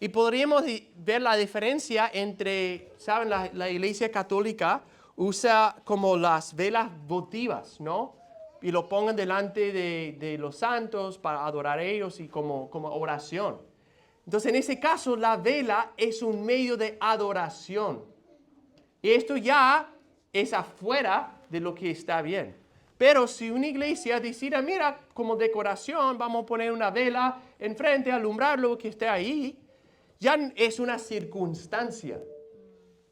Y podríamos ver la diferencia entre, ¿saben? La Iglesia Católica usa como las velas votivas, ¿no? Y lo pongan delante de los santos para adorar a ellos y como oración. Entonces, en ese caso, la vela es un medio de adoración. Y esto ya es afuera de lo que está bien. Pero si una iglesia decide, mira, como decoración, vamos a poner una vela enfrente, alumbrar lo que esté ahí, ya es una circunstancia.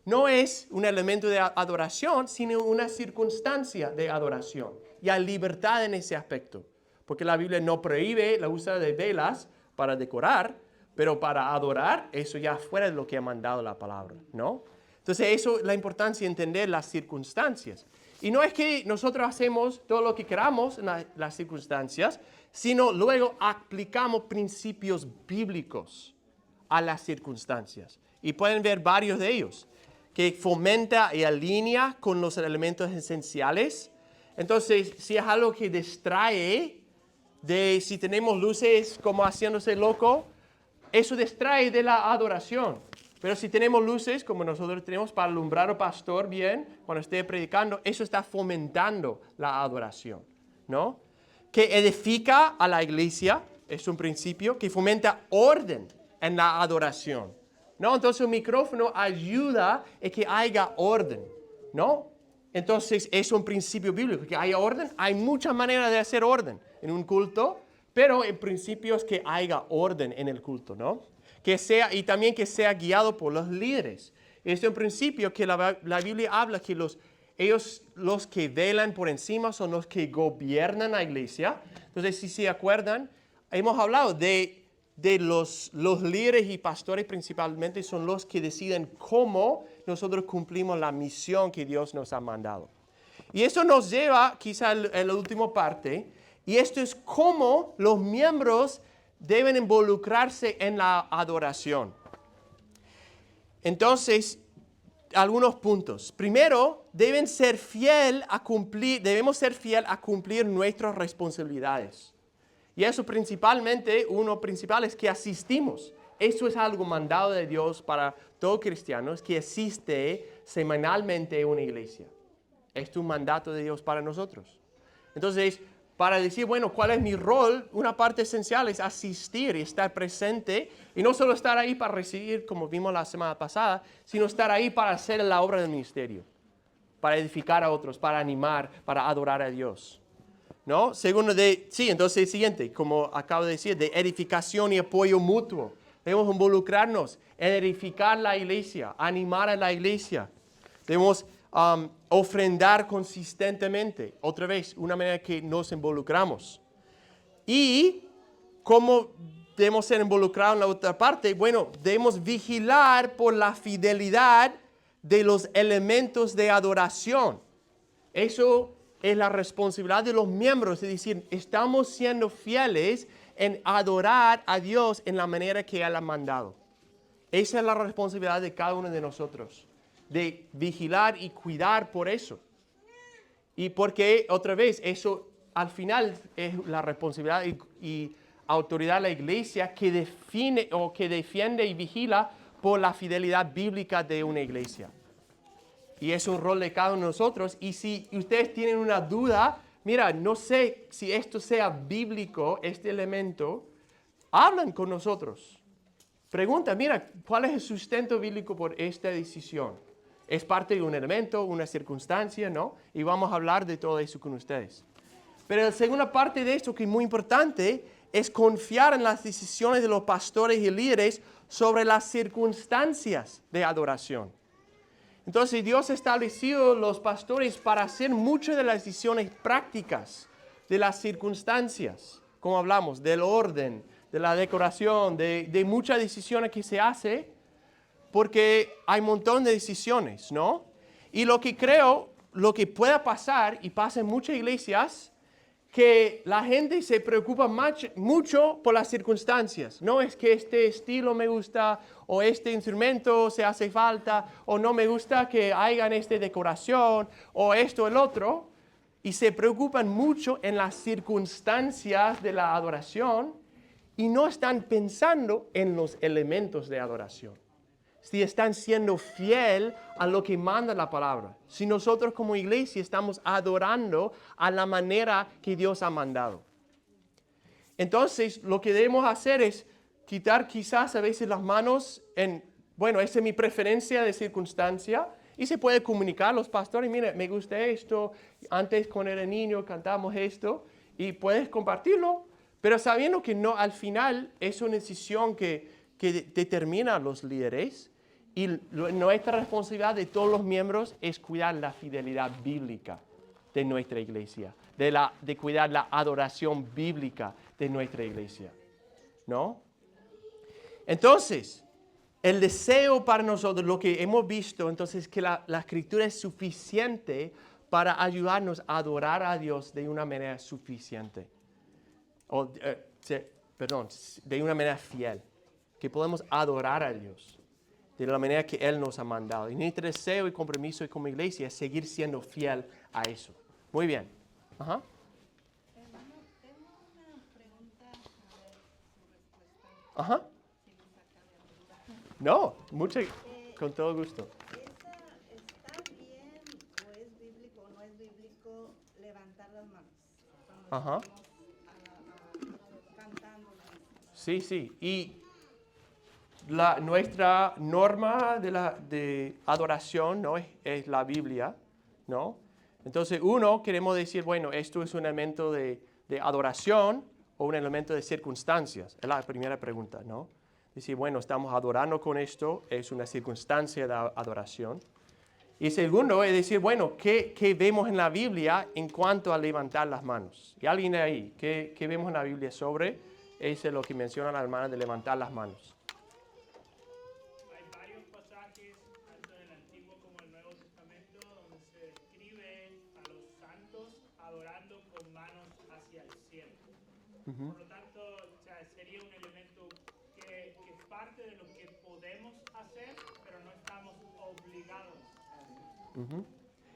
No es un elemento de adoración, sino una circunstancia de adoración. Y hay libertad en ese aspecto. Porque la Biblia no prohíbe la uso de velas para decorar, pero para adorar, eso ya fuera de lo que ha mandado la palabra, ¿no? Entonces, eso es la importancia de entender las circunstancias. Y no es que nosotros hacemos todo lo que queramos en las circunstancias, sino luego aplicamos principios bíblicos a las circunstancias. Y pueden ver varios de ellos, que fomenta y alinea con los elementos esenciales. Entonces, si es algo que distrae, si tenemos luces como haciéndose loco, eso distrae de la adoración. Pero si tenemos luces, como nosotros tenemos para alumbrar al pastor bien, cuando esté predicando, eso está fomentando la adoración, ¿no? Que edifica a la iglesia, es un principio, que fomenta orden en la adoración, ¿no? Entonces un micrófono ayuda a que haya orden, ¿no? Entonces es un principio bíblico, que haya orden. Hay muchas maneras de hacer orden en un culto, pero el principio es que haya orden en el culto, ¿no? Y también que sea guiado por los líderes. Este es un principio que la Biblia habla que los que velan por encima son los que gobiernan la iglesia. Entonces, si se acuerdan, hemos hablado de los líderes y pastores principalmente son los que deciden cómo nosotros cumplimos la misión que Dios nos ha mandado. Y esto nos lleva quizá a la última parte, y esto es cómo los miembros deben involucrarse en la adoración. Entonces, algunos puntos. Primero, debemos ser fiel a cumplir nuestras responsabilidades. Y eso principalmente, uno principal es que asistimos. Eso es algo mandado de Dios para todo cristiano, es que asiste semanalmente a una iglesia. Es un mandato de Dios para nosotros. Entonces, para decir, bueno, ¿cuál es mi rol? Una parte esencial es asistir y estar presente. Y no solo estar ahí para recibir, como vimos la semana pasada, sino estar ahí para hacer la obra del ministerio. Para edificar a otros, para animar, para adorar a Dios. ¿No? Segundo entonces siguiente, como acabo de decir, de edificación y apoyo mutuo. Debemos involucrarnos en edificar la iglesia, animar a la iglesia. Debemos ofrendar consistentemente. Otra vez, una manera que nos involucramos. Y ¿cómo debemos ser involucrados en la otra parte? Bueno, debemos vigilar por la fidelidad de los elementos de adoración. Eso es la responsabilidad de los miembros, es decir, estamos siendo fieles en adorar a Dios en la manera que Él ha mandado. Esa es la responsabilidad de cada uno de nosotros, de vigilar y cuidar por eso. Y porque, otra vez, eso al final es la responsabilidad y autoridad de la iglesia que define o que defiende y vigila por la fidelidad bíblica de una iglesia. Y es un rol de cada uno de nosotros. Y si ustedes tienen una duda, mira, no sé si esto sea bíblico, este elemento, hablan con nosotros. Pregunta, mira, ¿cuál es el sustento bíblico por esta decisión? Es parte de un elemento, una circunstancia, ¿no? Y vamos a hablar de todo eso con ustedes. Pero la segunda parte de esto, que es muy importante, es confiar en las decisiones de los pastores y líderes sobre las circunstancias de adoración. Entonces Dios ha establecido los pastores para hacer muchas de las decisiones prácticas de las circunstancias, como hablamos, del orden, de la decoración, de muchas decisiones que se hace, porque hay un montón de decisiones, ¿no? Y lo que creo, lo que pueda pasar, y pasa en muchas iglesias, que la gente se preocupa mucho por las circunstancias. No es que este estilo me gusta, o este instrumento se hace falta, o no me gusta que hagan esta decoración, o esto o el otro. Y se preocupan mucho en las circunstancias de la adoración y no están pensando en los elementos de adoración. Si están siendo fiel a lo que manda la palabra. Si nosotros como iglesia estamos adorando a la manera que Dios ha mandado. Entonces, lo que debemos hacer es quitar quizás a veces las manos en, bueno, esa es mi preferencia de circunstancia. Y se puede comunicar a los pastores, mire, me gusta esto, antes cuando era niño cantamos esto. Y puedes compartirlo, pero sabiendo que no, al final es una decisión que determina a los líderes. Y nuestra responsabilidad de todos los miembros es cuidar la fidelidad bíblica de nuestra iglesia, de cuidar la adoración bíblica de nuestra iglesia, ¿no? Entonces, el deseo para nosotros, lo que hemos visto, entonces, que la Escritura es suficiente para ayudarnos a adorar a Dios de una manera suficiente, de una manera fiel, que podemos adorar a Dios de la manera que Él nos ha mandado. Y nuestro deseo y compromiso como iglesia es seguir siendo fiel a eso. Muy bien. Ajá. Hermano, tengo una pregunta, a ver su respuesta. Ajá. Si me saca de duda. No, con todo gusto. ¿Está bien o es bíblico o no es bíblico levantar las manos? Ajá. Cantando. Sí. Y nuestra norma de adoración, ¿no? es la Biblia, ¿no? Entonces, queremos decir, bueno, esto es un elemento de adoración o un elemento de circunstancias. Es la primera pregunta, ¿no? Decir, bueno, estamos adorando con esto, es una circunstancia de adoración. Y segundo, es decir, bueno, ¿qué vemos en la Biblia en cuanto a levantar las manos? ¿Y alguien ahí? ¿Qué vemos en la Biblia sobre? Eso es lo que menciona la hermana de levantar las manos. Tanto en el Antiguo como en el Nuevo Testamento, donde se describe a los santos adorando con manos hacia el cielo. Por lo tanto, sería un elemento que es parte de lo que podemos hacer, pero no estamos obligados a hacer.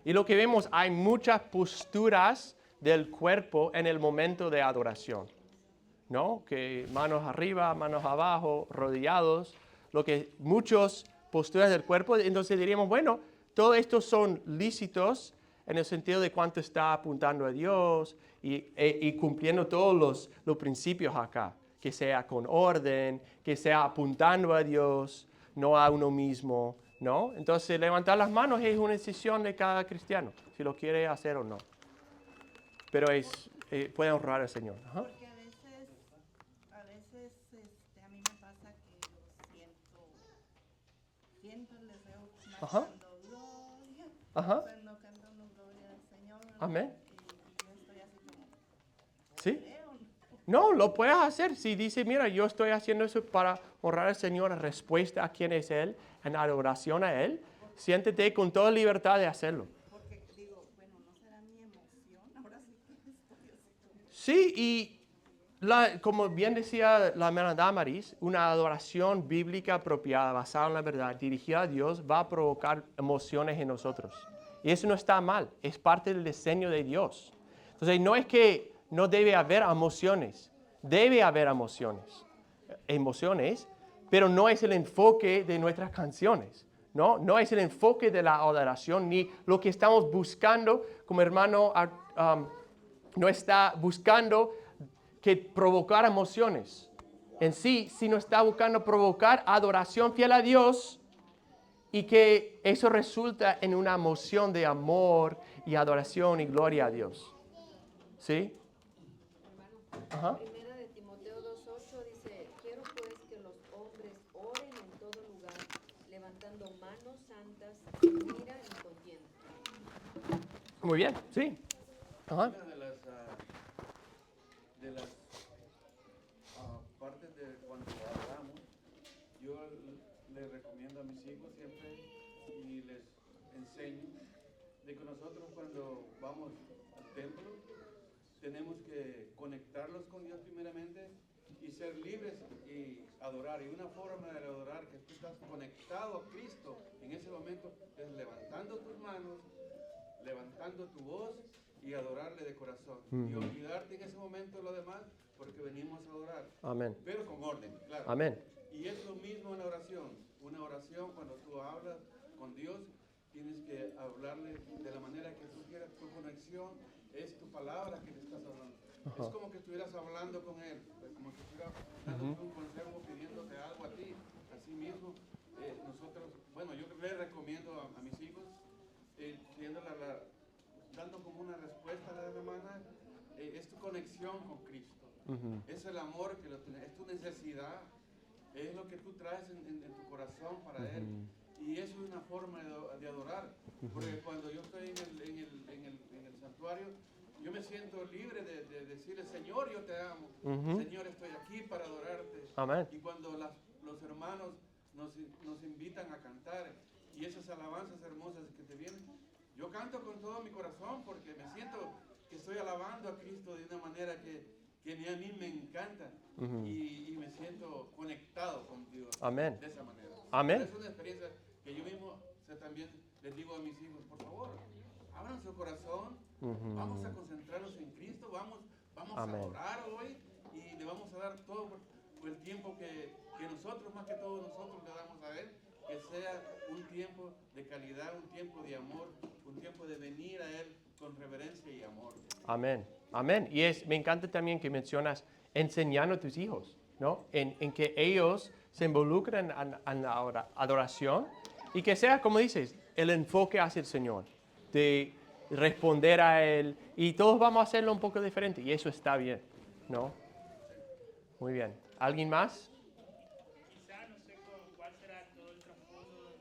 Y lo que vemos, hay muchas posturas del cuerpo en el momento de adoración, ¿no? Que manos arriba, manos abajo, rodillados, muchos posturas del cuerpo. Entonces diríamos, bueno, todo esto son lícitos en el sentido de cuánto está apuntando a Dios y cumpliendo todos los principios acá. Que sea con orden, que sea apuntando a Dios, no a uno mismo, ¿no? Entonces, levantar las manos es una decisión de cada cristiano, si lo quiere hacer o no. Pero puede honrar al Señor. Ajá. Porque a veces a mí me pasa que siento el deseo más Ajá. cuando gloria, Ajá. cuando cantamos gloria al Señor. ¿verdad? Amén. Y yo estoy así como, ¿Sí? creo, ¿no? No, lo puedes hacer. Si dice, mira, yo estoy haciendo eso para honrar al Señor en respuesta a quién es Él, en adoración a Él, siéntete con toda libertad de hacerlo. Porque digo, bueno, ¿no será mi emoción? Ahora sí que estoy así como... Sí, y como bien decía la hermana Damaris, una adoración bíblica apropiada, basada en la verdad, dirigida a Dios, va a provocar emociones en nosotros. Y eso no está mal, es parte del diseño de Dios. Entonces, no es que no debe haber emociones, debe haber emociones, pero no es el enfoque de nuestras canciones, ¿no? No es el enfoque de la adoración, ni lo que estamos buscando, como hermano no está buscando que provocar emociones en sí, sino está buscando provocar adoración fiel a Dios y que eso resulta en una emoción de amor y adoración y gloria a Dios. ¿Sí? Ajá. Primera de Timoteo 2:8 dice, quiero pues que los hombres oren en todo lugar, levantando manos santas, sin ira ni contienda. Muy bien, sí. Ajá. Una de las partes de cuando hablamos, yo les recomiendo a mis hijos siempre y les enseño de que nosotros cuando vamos al templo tenemos que conectarlos con Dios primeramente y ser libres y adorar. Y una forma de adorar que tú estás conectado a Cristo en ese momento es levantando tus manos, levantando tu voz y adorarle de corazón. Y olvidarte en ese momento de lo demás porque venimos a adorar. Amén. Pero con orden, claro. Amén. Y es lo mismo en la oración. Una oración, cuando tú hablas con Dios, tienes que hablarle de la manera que tú quieras. Tu conexión es tu palabra que le estás hablando. Ajá. Es como que estuvieras hablando con Él, como que estuvieras dándote un consejo, pidiéndote algo a ti. Así mismo, nosotros, bueno, yo les recomiendo a mis hijos, dando como una respuesta a la hermana, es tu conexión con Cristo. Es el amor que lo tienes, es tu necesidad, es lo que tú traes en tu corazón para Él. Y eso es una forma de adorar, porque cuando yo estoy en el santuario, yo me siento libre de decirle, Señor, yo te amo, Señor, estoy aquí para adorarte. Amén. Y cuando los hermanos nos invitan a cantar, y esas alabanzas hermosas que te vienen, yo canto con todo mi corazón, porque me siento que estoy alabando a Cristo de una manera que a mí me encanta, y me siento conectado con Dios. Amén. De esa manera. Amén. Es una experiencia que yo mismo también les digo a mis hijos, por favor, abran su corazón, vamos a concentrarnos en Cristo, vamos Amén. a orar hoy y le vamos a dar todo por el tiempo que nosotros, más que todo nosotros le damos a Él, que sea un tiempo de calidad, un tiempo de amor, un tiempo de venir a Él con reverencia y amor. Amén. Amén. Y me encanta también que mencionas enseñando a tus hijos, ¿no? En que ellos se involucren en la adoración y que sea, como dices, el enfoque hacia el Señor, de responder a Él. Y todos vamos a hacerlo un poco diferente y eso está bien, ¿no? Muy bien. ¿Alguien más? Quizá no sé cuál será todo el trasfondo,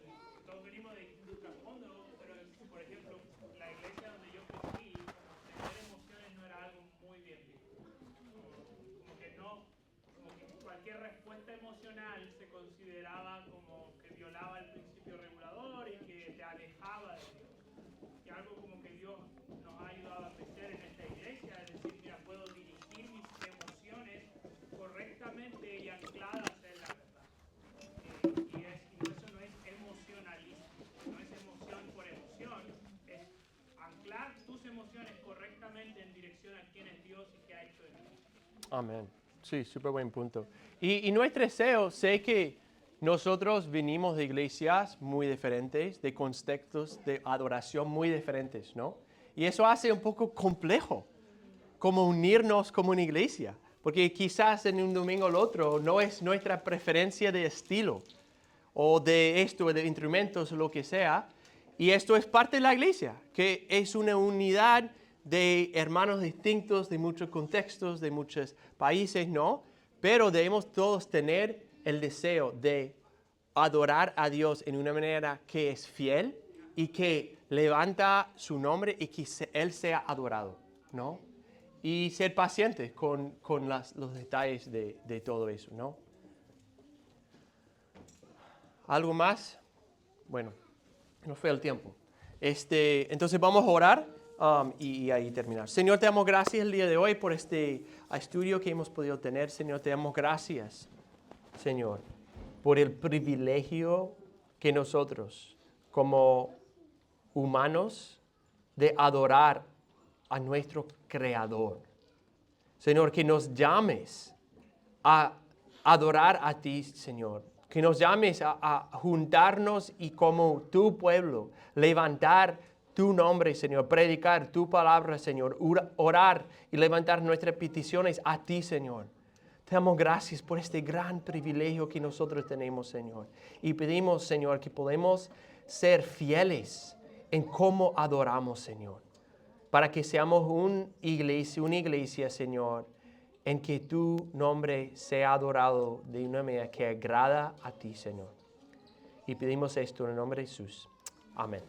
todos venimos de distintos trasfondos, pero por ejemplo, la iglesia donde yo crecí, tener emociones no era algo muy bien visto. Como que cualquier respuesta emocional se consideraba como que violaba el principio regulador y que te alejaba de Dios. Y algo como que Dios nos ha ayudado a crecer en esta iglesia, es decir, mira, puedo dirigir mis emociones correctamente y ancladas en la verdad. Y eso no es emocionalismo, no es emoción por emoción, es anclar tus emociones correctamente en dirección a quién es Dios y qué ha hecho en ti. Amén. Sí, súper buen punto. Y nuestro deseo, sé que nosotros venimos de iglesias muy diferentes, de contextos de adoración muy diferentes, ¿no? Y eso hace un poco complejo como unirnos como una iglesia. Porque quizás en un domingo o el otro no es nuestra preferencia de estilo o de esto, de instrumentos o lo que sea. Y esto es parte de la iglesia, que es una unidad de hermanos distintos, de muchos contextos, de muchos países, ¿no? Pero debemos todos tener el deseo de adorar a Dios en una manera que es fiel y que levanta su nombre y que Él sea adorado, ¿no? Y ser pacientes con los detalles de todo eso, ¿no? ¿Algo más? Bueno, no fue el tiempo. Entonces vamos a orar y ahí terminar. Señor, te damos gracias el día de hoy por este estudio que hemos podido tener. Señor, te damos gracias, Señor, por el privilegio que nosotros, como humanos, de adorar a nuestro Creador. Señor, que nos llames a adorar a ti, Señor. Que nos llames a juntarnos y como tu pueblo, levantar tu nombre, Señor. Predicar tu palabra, Señor. Orar y levantar nuestras peticiones a ti, Señor. Te damos gracias por este gran privilegio que nosotros tenemos, Señor. Y pedimos, Señor, que podemos ser fieles en cómo adoramos, Señor. Para que seamos una iglesia, Señor, en que tu nombre sea adorado de una manera que agrada a ti, Señor. Y pedimos esto en el nombre de Jesús. Amén.